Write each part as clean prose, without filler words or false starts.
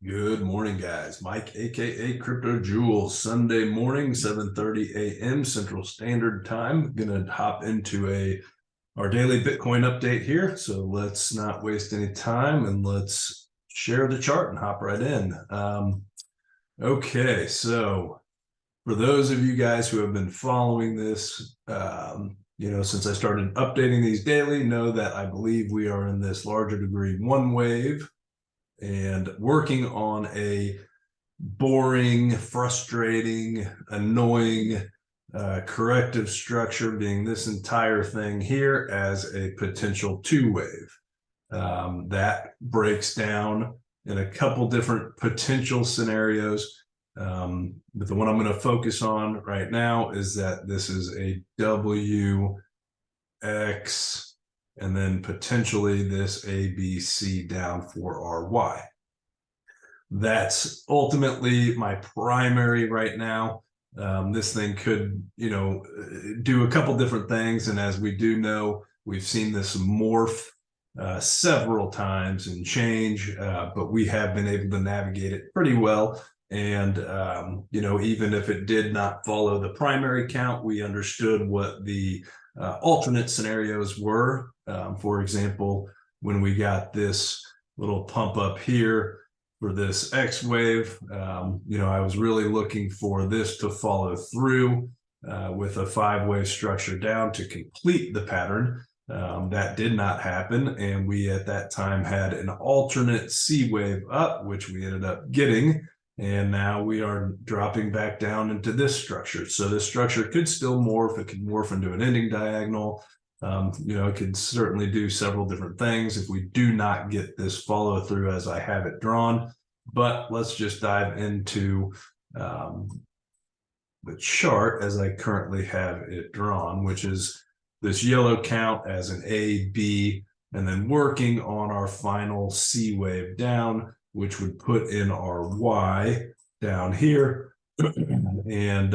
Good morning, guys. Mike, aka Crypto Jewels. Sunday morning, 7:30 a.m. Central Standard Time. Gonna hop into our daily Bitcoin update here. So let's not waste any time and let's share the chart and hop right in. Okay, so for those of you guys who have been following this, since I started updating these daily, know that I believe we are in this larger degree one wave and working on a boring, frustrating, annoying corrective structure, being this entire thing here as a potential two wave. That breaks down in a couple different potential scenarios. But the one I'm going to focus on right now is that this is a W, X, and then potentially this ABC down for our Y. That's ultimately my primary right now. This thing could, do a couple different things. And as we do know, we've seen this morph several times and change, but we have been able to navigate it pretty well. And, even if it did not follow the primary count, we understood what the alternate scenarios were. For example, when we got this little pump up here for this X wave, I was really looking for this to follow through with a 5-wave structure down to complete the pattern. That did not happen, and we at that time had an alternate C wave up, which we ended up getting, and now we are dropping back down into this structure. So this structure could still morph. It could morph into an ending diagonal. It could certainly do several different things if we do not get this follow through as I have it drawn. But let's just dive into the chart as I currently have it drawn, which is this yellow count as an A, B, and then working on our final C wave down, which would put in our Y down here. And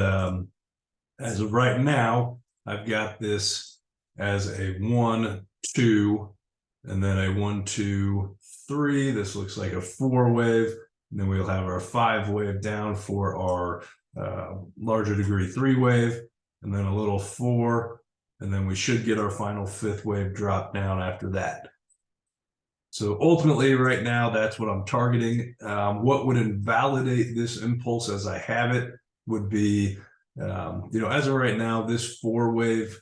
as of right now, I've got this as a 1, 2, and then a 1, 2, 3. This looks like a 4 wave. And then we'll have our 5 wave down for our larger degree 3 wave, and then a little 4. And then we should get our final 5th wave drop down after that. So ultimately right now, that's what I'm targeting. What would invalidate this impulse as I have it would be, as of right now, this 4 wave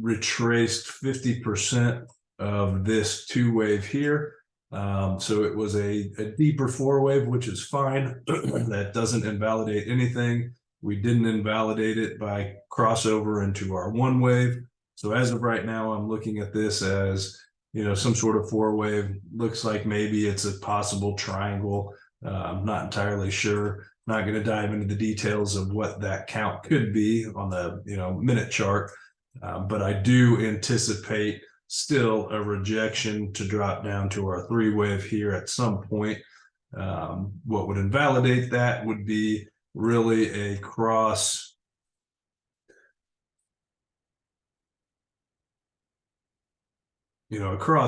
retraced 50% of this 2 wave here. So it was a deeper 4 wave, which is fine. That doesn't invalidate anything. We didn't invalidate it by crossover into our 1 wave. So as of right now, I'm looking at this as, some sort of 4 wave. Looks like maybe it's a possible triangle. I'm not entirely sure. Not going to dive into the details of what that count could be on the, minute chart. But I do anticipate still a rejection to drop down to our 3 wave here at some point. What would invalidate that would be really a cross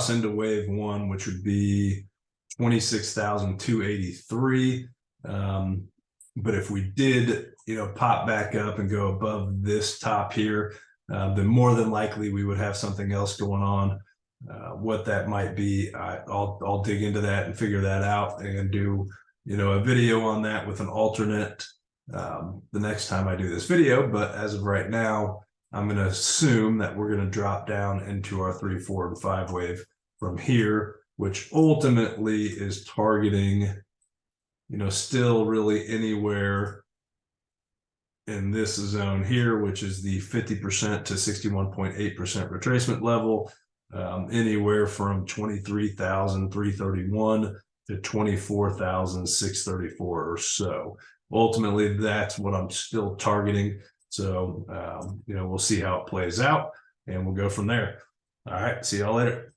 into wave 1, which would be 26,283. But if we did, pop back up and go above this top here, then more than likely we would have something else going on. What that might be, I'll dig into that and figure that out and do, a video on that with an alternate the next time I do this video. But as of right now, I'm going to assume that we're going to drop down into our 3, 4, and 5 wave from here, which ultimately is targeting, still really anywhere in this zone here, which is the 50% to 61.8% retracement level, anywhere from 23,331 to 24,634 or so. Ultimately, that's what I'm still targeting. So, we'll see how it plays out, and we'll go from there. All right, see y'all later.